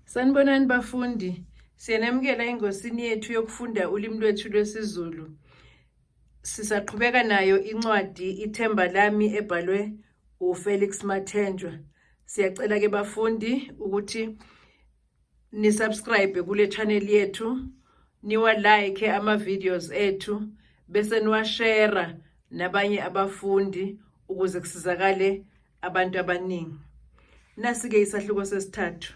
Sanibonani bafundi, siyanemukela ingosini yethu yokufunda ulimi lwethu lwesiZulu. Sisaqhubeka nayo incwadi Ithemba lami ebhalwe uFelix Mathenjwa. Siyacela ke bafundi ukuthi ni subscribe kule channel yethu, niwa like ama videos ethu bese niwa share nabanye abafundi ukuze kusizakale abantu abaningi. Nasike isahluko sesithathu.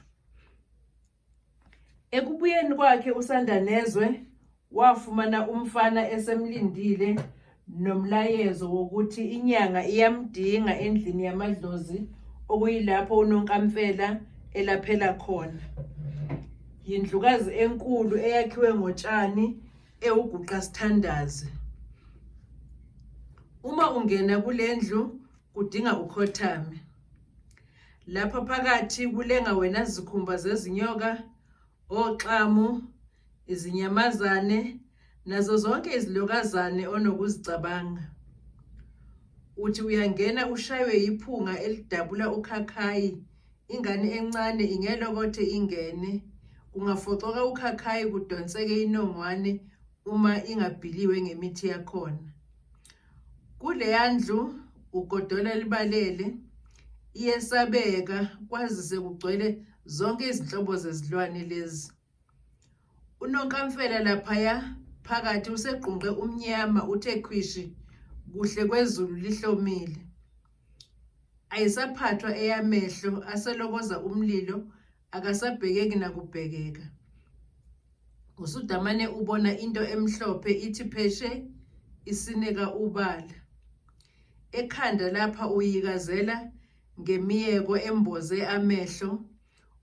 Ekubuyeni kwakhe uSandanezwe wafumana umfana esemlindile nomlayezo wokuthi inyanga iyamdinga endlini yamadlozi okuyilapho uNonkamfela elaphela khona. Yindlukazi enkulu eyakhiwe ngotshani ewuguqa sithandazi. Uma ungena kulendlu kudinga ukhothame. Lapha phakathi kulenga wena zikhumba zezinyoka, oxamu, izinyamazane nazo zonke izilokazane onokuzicabanga. Uthi uyangena ushaywe yiphunga elidabula ukhakhayi, ingane encane ingelokothe ingene, kungafocoka ukhakhayi kudonseke inongwane uma ingabhiliwe ngemithi yakhona. Kule yandlu ugodola libalele, iyesabeka kwazise kugcwele zonke izinhlobo zezilwane lezi. UNonkamfela laphaya phakathi usequnqe umnyama uthe khwishi kuhle kwezulu lihlomile. Ayisaphathwa eyamehlo aselokoza umlilo akasabhekeki nakubhekeka. Usudamane ubona into emhlophe ithi pheshe isineka ubala. Ekhanda lapha uyikazela ngemiyeko emboze amehlo,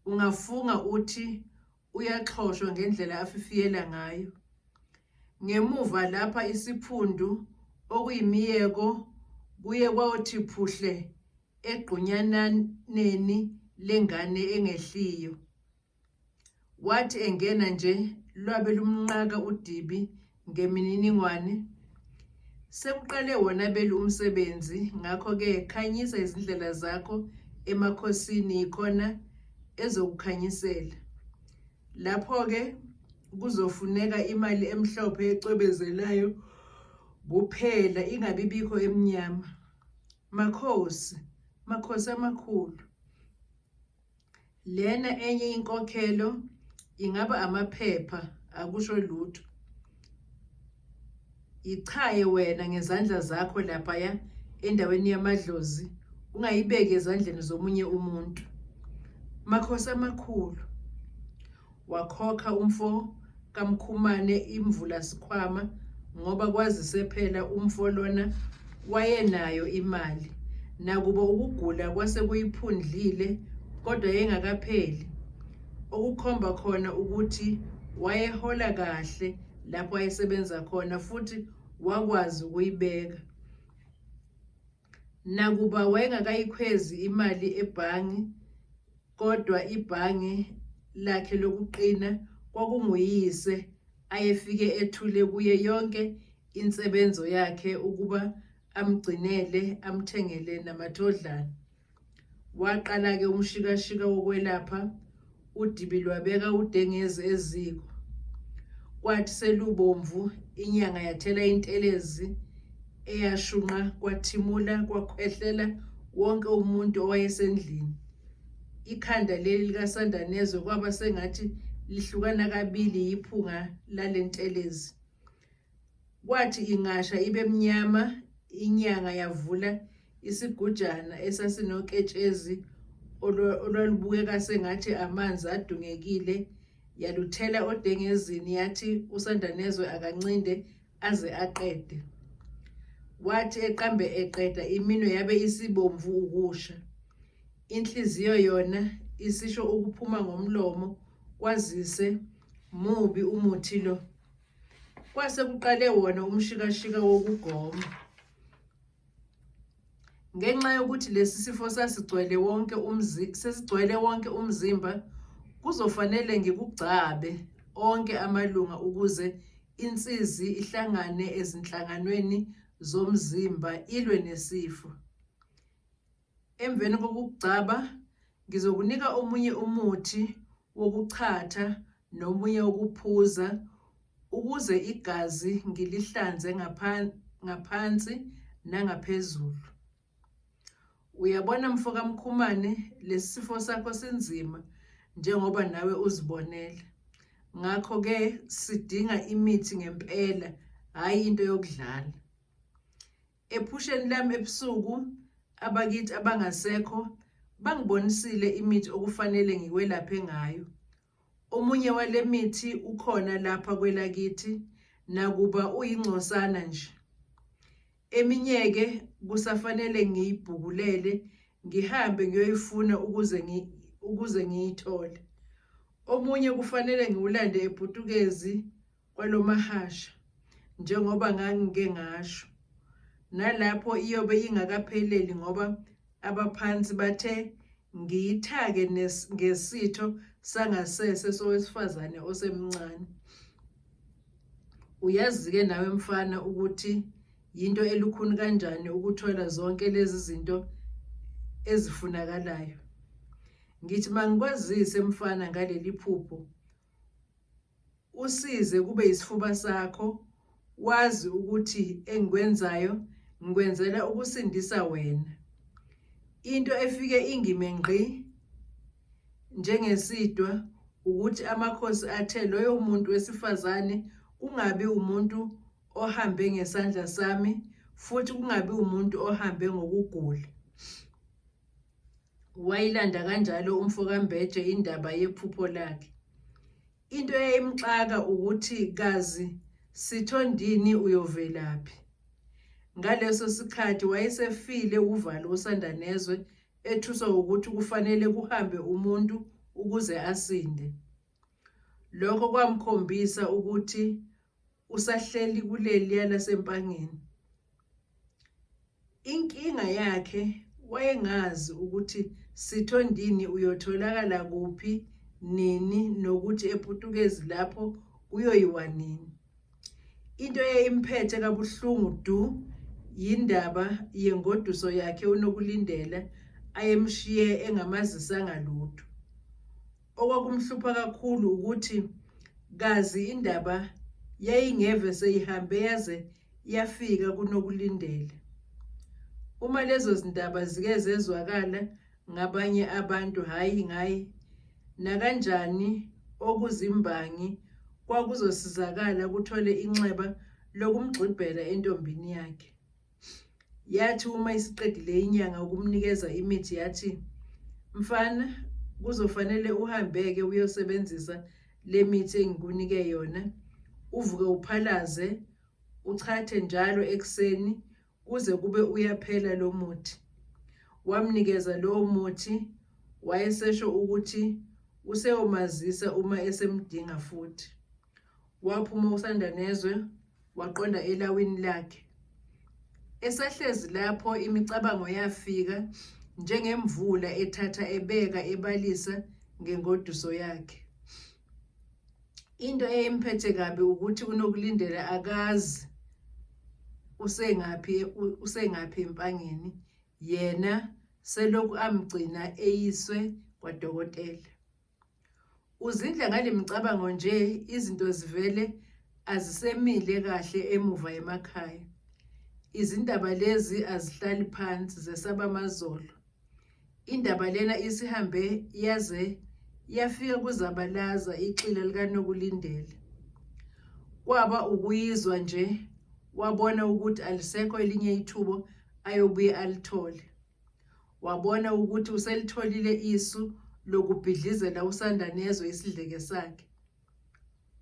ungafunga uthi uyaxhoshwa ngendlela afifiyela ngayo. Ngemuva lapha isiphundu okuyimiyeko kuye kwathi phuhle egqunyananeni lengane engehliyo. Wathi engena nje lwabe lumnqaka uDibi ngemininingwane. Sekuqale wona belu umsebenzi, ngakho ke khanyisa izindlela zakho emakhosini ikhona ezokukhanyisela. Lapho ke kuzofuneka imali emhlophe ecwebezelayo kuphela, ingabibikho emnyama. Makhosi amakhulu. Lena enye inkokhelo ingaba amaphepha akusho lutho. Ichaye wena ngezandla zakho lapha endaweni yamadlozi, ungayibeki ezandleni zomunye umuntu. Makhosi amakhulu. Wakhokha umfo kaMkhumane imvula sikhwama ngoba kwazise phela umfo lona wayenayo imali. Nakuba ukugula kwase kuyiphundlile kodwa yengakapheli, okukhomba khona ukuthi wayehola kahle lapho ayesebenza khona futhi wakwazi ukuyibeka. Nakuba wayengakayikhwezi imali ebhangi, kodwa ibhangi lakhe lokuqina kwakunguyise ayefike ethule kuye yonke insebenzo yakhe ukuba amgcinele amthengele namathodlana. Waqala ke umshikashika wokwelapha, uDibi lwabeka udengezi eziko. Kwathi selubomvu inyanga yathela intelezi eyashunqa kwathimula kwakhwehlela wonke umuntu owayesendlini. Ikhanda leli likaSandanezwe kwaba sengathi lihlukana kabili yiphunga lalentelezi. Kwathi ingasha ibe mnyama, inyanga yavula isigujana esasinoketshezi olwalubukeka sengathi amanzi adungekile, yaluthela odengezini yathi uSandanezwe akancinde aze aqede. Wathi eqambe eqeda iminwe yabe isibomvu ukusha. Inhliziyo yona isisho ukuphuma ngomlomo kwazise mubi umuthi lo. Kwase kuqale wona umshikashika wokugoma. Ngenxa yokuthi lesi sifo sasigcwele wonke umzimba, kuzofanele ngikugcabe onke amalunga ukuze insizi ihlangane ezinhlanganweni zomzimba ilwe nesifo. Emveni kokugcaba ngizokunika omunye umuthi wokuchatha nomunye wokuphuza ukuze igazi ngilihlanze ngaphansi nangaphezulu. Uyabona mfoka Mkhumane, lesifo sakho sinzima njengoba nawe uzibonela. Ngakho ke sidinga imithi ngempela, hayi into yokudlala. Ephusheni lami ebusuku abakithi abangasekho bangibonisile imithi okufanele ngikwelaphe ngayo. Omunye wale mithi ukhona lapha kwelakithi nakuba uyingcosana nje. Eminyeke kusafanele ngiyibhukulele ngihambe ngiyoyifuna ukuze ngiyithole. Omunye kufanele ngiwulande ePutukezi kwaloMahasha njengoba ngangike ngasho. Nalapho iyobe ingakapheleli ngoba abaphansi bathe ngiyithake ngesitho sangasese sowesifazane osemncane. Uyazi-ke nawe mfana ukuthi yinto elukhuni kanjani ukuthola zonke lezi zinto ezifunakalayo. Ngithi mangikwazise mfana ngaleli phupho, usize kube isifuba sakho, wazi ukuthi engikwenzayo ngikwenzela ukusindisa wena. Into efike ingime ngqi njengesidwa ukuthi amakhosi athe loyo muntu wesifazane kungabi umuntu ohambe ngesandla sami, futhi kungabi umuntu ohambe ngokugula. Wayilanda kanjalo umfokaMbeje indaba yephupho lakhe. Into eyayimxaka ukuthi kazi Sithondini uyovelaphi. Ngaleso sikhathi wayesefile uvalo uSandanezwe ethuswa ukuthi kufanele kuhambe umuntu ukuze asinde. Lokho kwamkhombisa ukuthi usahleli kuleliya lasempangeni. Inkinga yakhe wayengazi ukuthi Sithondini uyotholakala kuphi, nini, nokuthi ePutukezi lapho uyoyiwa nini. Into eyayimphethe kabuhlungu du yindaba yengoduso yakhe uNokulindela ayemshiye engamazisanga lutho. Okwakumhlupha kakhulu ukuthi kazi indaba yayingeve seyihambe yaze yafika kuNokulindela. Uma lezo zindaba zike zezwakala ngabanye abantu, hayi ngayi nakanjani okuzimbangi kwakuzosizakala kuthole inxeba lokumgxibhela entombini yakhe. Yathi uma isiqedile inyanga ukumnikeza imithi yathi, mfana kuzofanele uhambeke uyosebenzisa le mithi engikunike yona, uvuke uphalaze, uchathe njalo ekseni kuze kube uyaphela lo muthi. Wamnikeza lowo muthi, wayesesho ukuthi useyomazisa uma esemdinga futhi. Waphuma uSandanezwe waqonda elawini lakhe. Esahlezi lapho imicabango yafika njengemvula ethatha ebeka ebalisa ngengoduso yakhe. Into eyimphethe kabi ukuthi uNokulindela akazi usengaphi empangeni, yena selokhu amgcina eyiswe kwadokotela. Uzindla ngale micabango nje izinto zivele azisemile kahle emuva emakhaya. Izindaba lezi azihlali phansi zesaba amazolo. Indaba lena isihambe yaze yafika kuzabalaza ixila likaNokulindela. Kwaba ukuyizwa nje, wabona ukuthi alisekho elinye ithubo ayobuye alithole. Wabona ukuthi uselitholile isu lokubhidlizela uSandanezwe isidleke sakhe.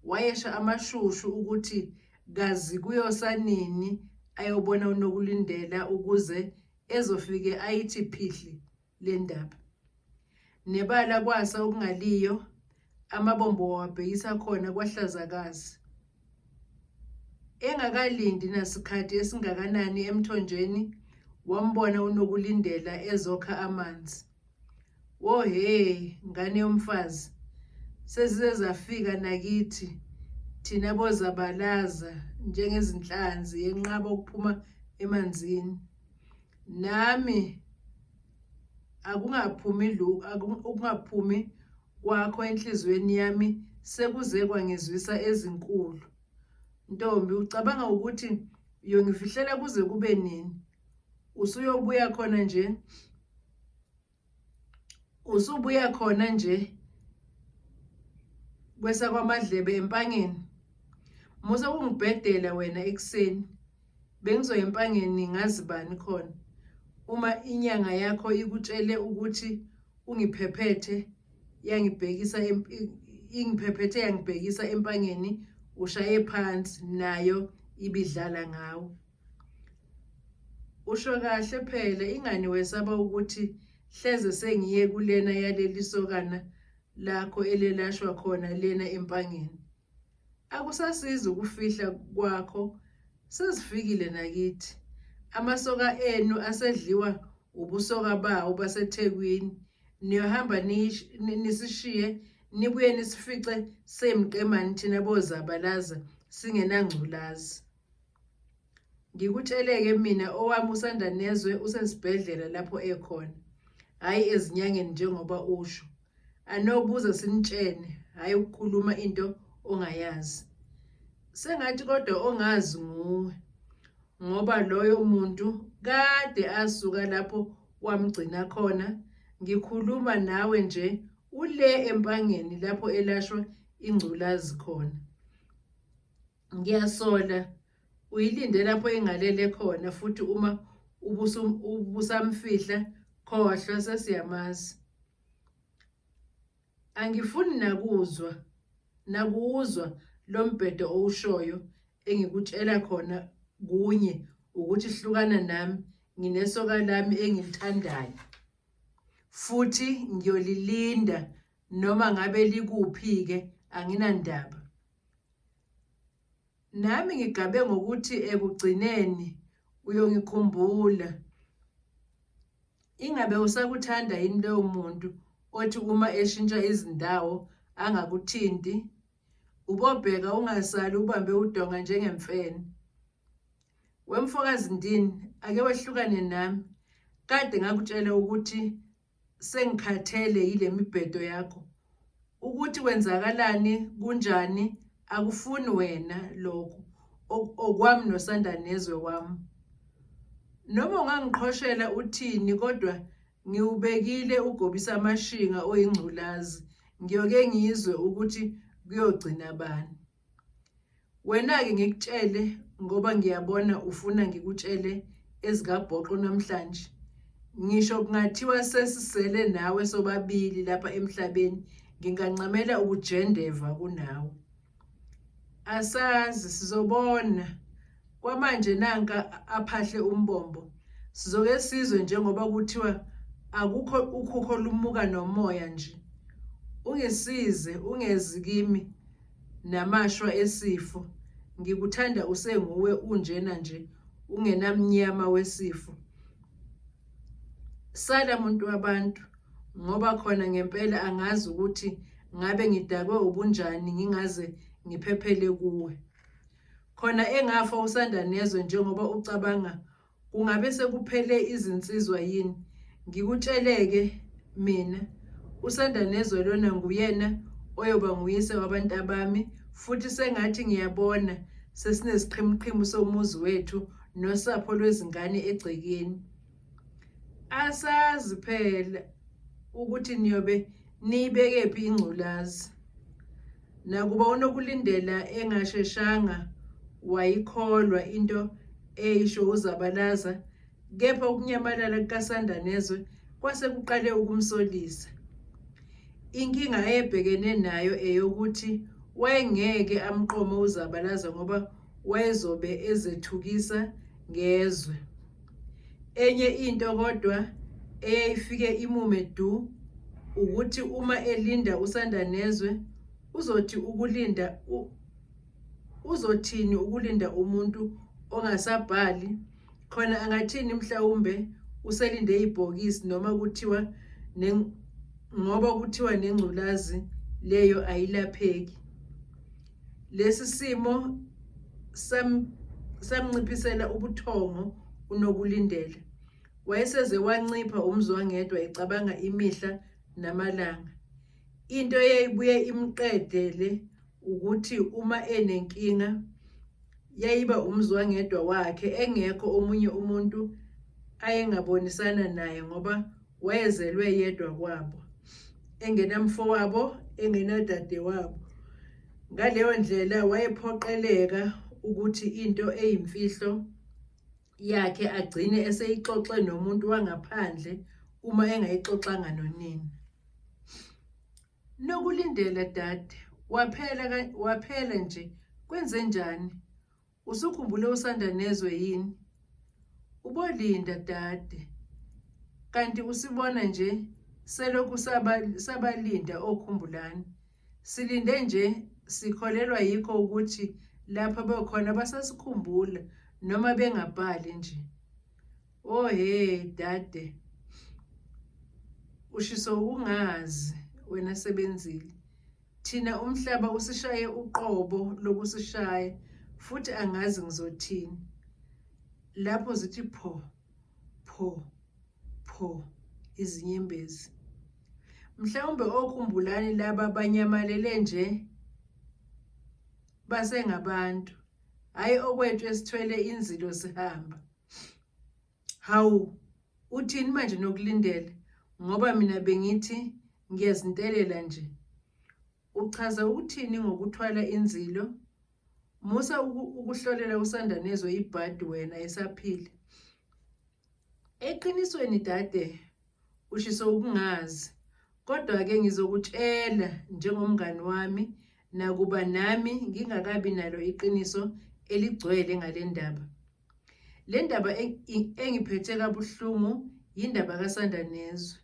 Wayesha amashushu ukuthi kazi kuyosanini ayobona uNokulindela ukuze ezofike ayithi phihli le ndaba. Nebala kwasa okungaliyo, amabombo wabhekisa khona kwaHlazakazi. Engakalindi nasikhathi esingakanani emthonjeni, wambona uNokulindela ezokha amanzi. Wohe, ngane yomfazi, sezize zafika nakithi thina bozabalaza njengezinhlanzi yenqaba ukuphuma emanzini. Nami akungaphumi kwakho enhlizweni yami sekuze kwangizwisa ezinkulu. Ntombi, ucabanga ukuthi uyongifihlela kuze kube nini? Usubuya khona nje kwesa kwamadlebe empangeni. Musa ungibhedela wena ekseni. Bengizoya empangeni ngazi bani khona. Uma inyanga yakho ikutshele ukuthi ungiphephethe yangibhekisa empangeni, ushaye phansi nayo ibidlala ngawo. Usho kahle phela, ingani wesaba ukuthi hleze sengiye kulena yaleli sokana lakho elelashwa khona lena empangeni. Akusasizi ukufihla kwakho, sezifikile nakithi. Amasoka enu asedliwa ubusoka bawo baseThekwini. Niyohamba nisishiye nibuye nisifice semqemani thina bozabalaza singenangculazi. Ngikutsheleke mina owami usanda nezwe usesibhedlela lapho ekhona, hayi ezinyangeni njengoba usho. Anobuza sinitshene, hayi ukukhuluma into ongayazi. Sengathi kodwa ongazi nguwe, ngoba loyo muntu kade asuka lapho wamgcina khona. Ngikhuluma nawe nje ule empangeni lapho elashwa ingculazi khona. Ngiyasola uyilinde lapho engalele khona, futhi uma ubusamfihla khohlwa sesiyamazi. Angifuni nakuzwa lo mbhedo owushoyo. Engikutshela khona kunye ukuthi hlukana nami, nginesoka lami engilithandayo, futhi ngiyolilinda noma ngabe likuphi-ke, anginandaba. Nami ngigabe ngokuthi ekugcineni uyongikhumbula. Ingabe usakuthanda yini lowo muntu othi uma eshintsha izindawo angakuthinti? Ubobheka ungasali ubambe udonga njengemfene. Wemfokazi Ndini, ake wehlukane nami. Kade ngakutshela ukuthi sengikhathele yile mibhedo yakho. Ukuthi kwenzakalani kunjani akufuni wena lokho, okwami nosanda nezwe wami. Noma ungangiqhoshela uthini, kodwa ngiubekile ugobisa amashinga oyingculazi. Ngiyoke ngizwe ukuthi kuyogcina bani. Wena-ke ngikutshele ngoba ngiyabona ufuna ngikutshele ezikabhoqo namhlanje. Ngisho kungathiwa sesisele nawe sobabili lapha emhlabeni, ngingancamela ukujendeva kunawe. Asazi, sizobona. Kwamanje nanka aphahle umbombo. Sizoke sizwe njengoba kuthiwa akukho ukhukho lumuka nomoya nje. Ungisize, ungezi kimi namashwa esifo. Ngikuthanda usenguwe unjena nje, ungenamnyama wesifo. Sala muntu wabantu, ngoba khona ngempela angazi ukuthi ngabe ngidakwe ubunjani ngingaze ngiphephele kuwe. Khona engafa usanda nezwe njengoba ucabanga kungabe sekuphele izinsizwa yini. Ngikutsheleke mina, usanda nezwe lona nguyena oyoba nguyise wabantabami, futhi sengathi ngiyabona sesinesiqhimiqhimu somuzi wethu nosapho lwezingane egcekeni. Asazi phela ukuthi niyobe niyibekephi ingculazi. Nakuba unokulindela engasheshanga wayikholwa into eyisho uzabalaza, kepha ukunyamalala kukaSanda nezwe kwase kuqale ukumsolisa. Inkinga ayebhekene nayo eyokuthi wayengeke amqome uzabalaza ngoba wayezobe ezethukisa ngezwe. Enye into kodwa eyayifike imume du ukuthi uma elinda usanda nezwe uzothini ukulinda umuntu ongasabhali. Khona angathini mhlawumbe uselinde ibhokisi noma ngoba kuthiwa nengculazi leyo ayilapheki. Lesi simo samnciphisela ubuthongo unokulindela. Wayeseze wancipha umzwangedwa ecabanga imihla namalanga. into eyayibuye imqedele ukuthi uma enenkinga yayiba umzwangedwa wakhe, engekho omunye umuntu ayengabonisana naye ngoba wayezelwe yedwa kwabo, engenamfowabo, engenadade wabo. Ngaleyo ndlela wayephoqeleka ukuthi into eyimfihlo yakhe agcine eseyixoxe nomuntu wangaphandle uma engayixoxanga nonina. Nokulindela dade, waphela nje, kwenze njani? Usukhumbule usanda nezwe yini? Ubolinda dade, kanti usibona nje selokhu sabalinda okhumbulani. Silinde nje, sikholelwa yikho ukuthi lapha bekhona basasikhumbula noma bengabhali nje. Oh he dade, ushiso ukungazi wena sebenzile. Thina umhlaba usishaye uqobo lokusishaya, futhi angazi ngizothini. Lapho zithi pho pho pho izinyembezi. Mhlawumbe okhumbulani laba banyamalele nje basengabantu, hayi okwethu esithwele inzilo sihamba. Hawu, uthini manje nokulindela? Ngoba mina bengithi ngiyazintelela nje. Uchaza ukuthini ngokuthwala inzilo? Musa ukuhlolela usanda nezwe ibhadi wena esaphila. Eqinisweni dade, ushiso ukungazi, kodwa-ke ngizokutshela njengomngani wami, nakuba nami ngingakabi nalo iqiniso eligcwele ngale ndaba. Le ndaba engiphethe kabuhlungu yindaba kaSanda Nezwe.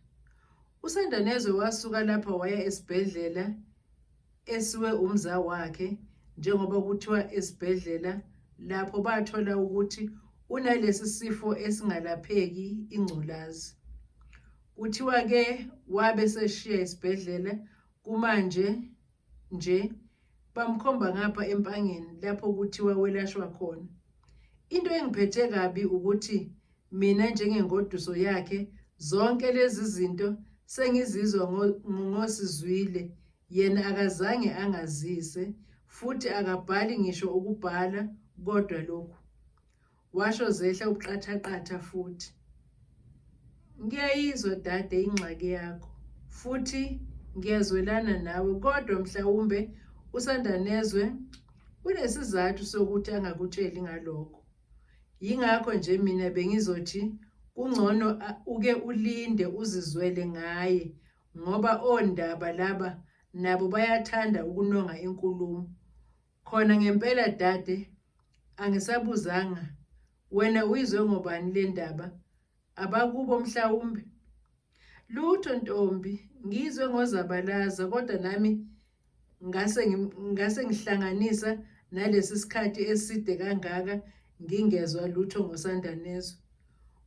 USanda Nezwe wasuka lapha waya esibhedlela esiwe umza wakhe, njengoba kuthiwa esibhedlela lapho bathola ukuthi unalesi sifo esingalapheki, ingculazi. Kuthiwa ke wabe seshiya esibhedlela, kumanje nje bamkhomba ngapha empangeni lapho kuthiwa welashwa khona. Into engiphethe kabi ukuthi mina njengengoduso yakhe zonke lezi zinto sengizizwa ngosizwile, yena akazange angazise futhi akabhali ngisho ukubhala, kodwa lokhu washo zehla ubuqathaqatha futhi. Ngiyayizwa dade ingxaki yakho futhi ngiyazwelana nawe, kodwa mhlawumbe uSanda Nezwe unesizathu sokuthi angakutsheli ngalokho. Yingakho nje mina bengizothi kungcono uke ulinde uzizwele ngaye, ngoba ondaba laba nabo bayathanda ukunonga inkulumo. Khona ngempela dade, angisabuzanga wena uyizwe ngobani le ndaba? Abakubo mhlawumbe? Lutho ntombi, ngizwe ngozabalaza, kodwa nami ngase ngihlanganisa nalesi sikhathi eside kangaka ngingezwa lutho ngosanda Nezwe.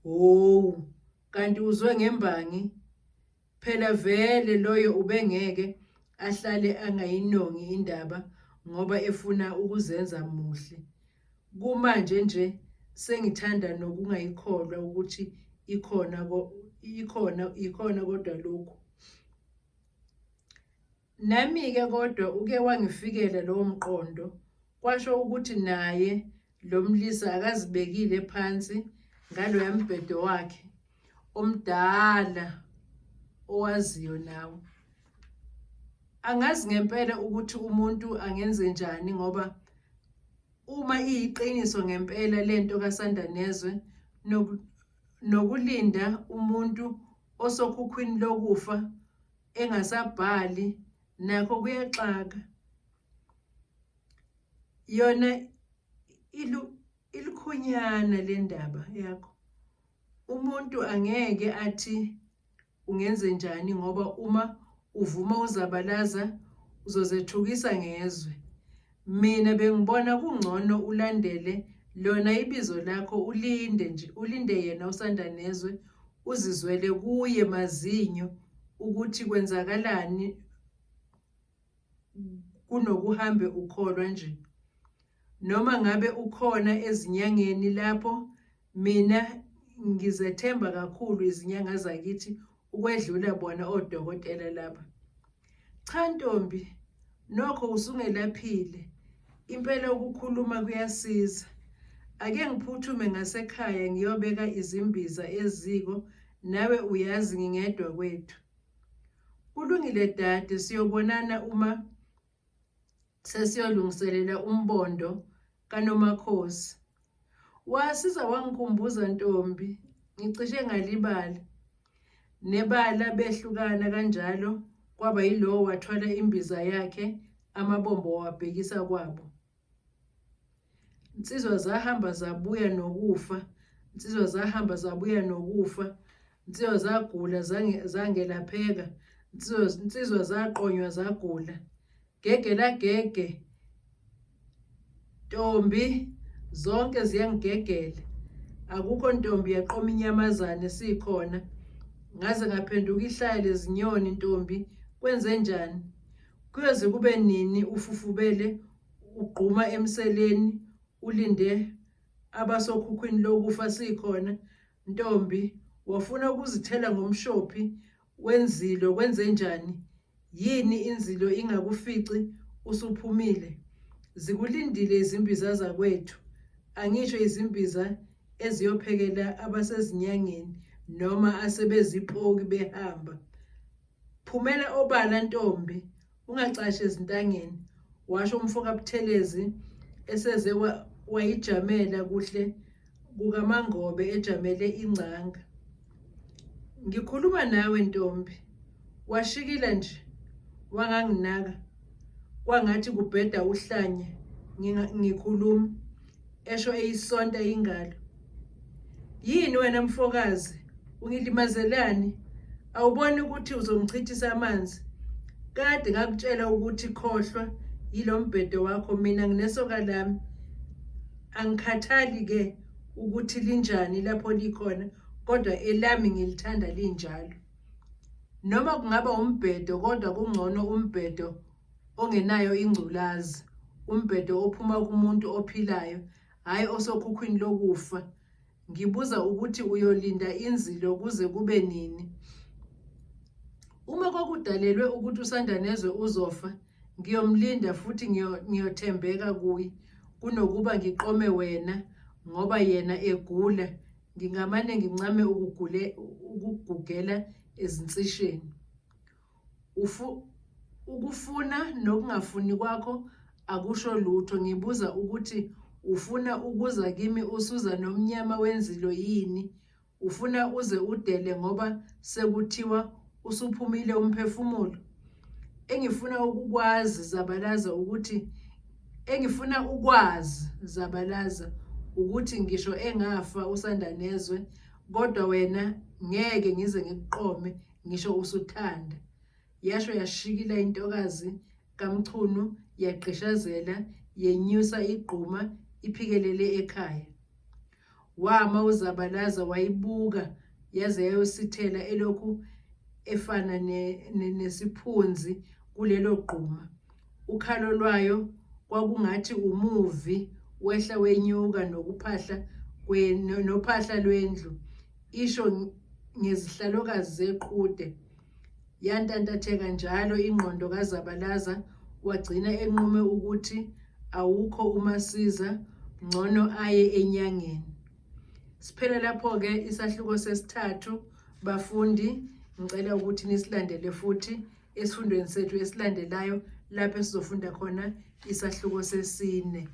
Oh, kanti uzwe ngembangi? Phela vele loyo ubengeke ahlale angayinongi indaba ngoba efuna ukuzenza muhle. Kumanje nje sengithanda nokungayikholwa ukuthi ikhona kodwa lokhu. Nami-ke kodwa uke wangifikela lowo mqondo, kwasho ukuthi naye lo mlisa akazibekile phansi ngalo yambhedo wakhe omdala owaziyo nawe. Angazi ngempela ukuthi umuntu angenze njani, ngoba uma iyiqiniso ngempela lento kaSanda Nezwe nokulinda umuntu osokhukhwini lokufa engasabhali, nakho kuyaxaka. Yona ilikhunyana le ndaba yakho. Umuntu angeke athi ungenze njani, ngoba uma uvuma uzabalaza uzozethukisa ngezwe. Mina bengibona kungcono ulandele lona ibizo lakho, ulinde nje, ulinde yena uSanda Nezwe, uzizwele kuye mazinyo ukuthi kwenzakalani, kunokuhambe ukholwa nje. Noma ngabe ukhona ezinyangeni lapho, mina ngizethemba kakhulu izinyanga zakithi ukwedlula bona odokotela laba. Cha Ntombi, nokho usungelaphile. Impela ukukhuluma kuyasiza. Ake ngiphuthume ngasekhaya ngiyobeka izimbiza eziko, nawe uyazi ngingedwa kwethu. Kulungile dade, siyobonana uma sesiyolungiselela umbondo kaNomakhosi. Wasiza wangikhumbuza Ntombi, ngicishe ngalibala. Nebala behlukana kanjalo, kwaba yilowo wathwala imbiza yakhe, amabombo wabhekisa kwabo. Insizwa zahamba zabuya nokufa, insizwa zahamba zabuya nokufa, insizwa zagula zangelapheka, insizwa zaqonywa zagula. Gege la gege, Ntombi, zonke ziyangigegela. Akukho Ntombi yaqoma inyamazane sikhona. Ngaze ngaphenduka ihlaya lezinyoni Ntombi, kwenze njani? Kuyoze kube nini ufufubele ugquma emseleni ulinde abasokhukhwini lokufa sikhona? Ntombi, wafuna ukuzithela ngomshophi wenzilo, kwenze njani? Yini inzilo ingakufici usuphumile? Zikulindile izimbiza zakwethu, angisho izimbiza eziyophekela abasezinyangeni noma asebezipoki behamba. Phumela obala Ntombi, ungacashi ezintangeni, washo umfoka Buthelezi eseze wayijamela kuhle kukaMangobe ejamele ingcanga. Ngikhuluma nawe Ntombi, washikila nje, wanganginaka. Kwangathi kubheda uhlanya ngikhuluma, esho eyisonta ingalo. Yini wena mfokazi, ungilimazelani? Awuboni ukuthi uzongichithisa amanzi? Kade ngakutshela ukuthi khohlwa yilo mbhedo wakho, mina nginesoka lami. Angikhathali ke ukuthi linjani lapho likhona, kodwa elami ngilithanda linjalo. Noma kungaba umbhedo, kodwa kungcono umbhedo ongenayo ingculazi, umbhedo ophuma kumuntu ophilayo, hayi osokhukhwini lokufa. Ngibuza ukuthi uyolinda inzilo kuze kube nini? Uma kwakudalelwe ukuthi uSandanezwe uzofa, ngiyomlinda futhi ngiyothembeka kuye, kunokuba ngiqome wena ngoba yena egula, ngingamane ngincame ukugugela ezinsisheni. Ukufuna nokungafuni kwakho akusho lutho. Ngibuza ukuthi ufuna ukuza kimi usuza nomnyama wenzilo yini? Ufuna uze udele ngoba sekuthiwa usuphumile umphefumulo? Engifuna ukwazi Zabalaza ukuthi ngisho engafa uSandanezwe, kodwa wena ngeke ngize ngikuqome ngisho usuthanda. Yasho yashikila intokazi kaMchunu, yaqheshazela, yenyusa igquma iphikelele ekhaya. Wama uZabalaza wayibuka yaze yayosithela elokhu efana nesiphunzi kulelo gquma. Ukhalo lwayo kwakungathi umuvi wehla wenyuka nophahla lwendlu, isho ngezihlalokazi zeqhude. Yantantatheka njalo ingqondo kaZabalaza, wagcina enqume ukuthi awukho umasiza, ngcono aye enyangeni. Siphela lapho-ke isahluko sesithathu. Bafundi, ngicela ukuthi nisilandele futhi esifundweni sethu esilandelayo, lapho sizofunda khona isahluko sesine.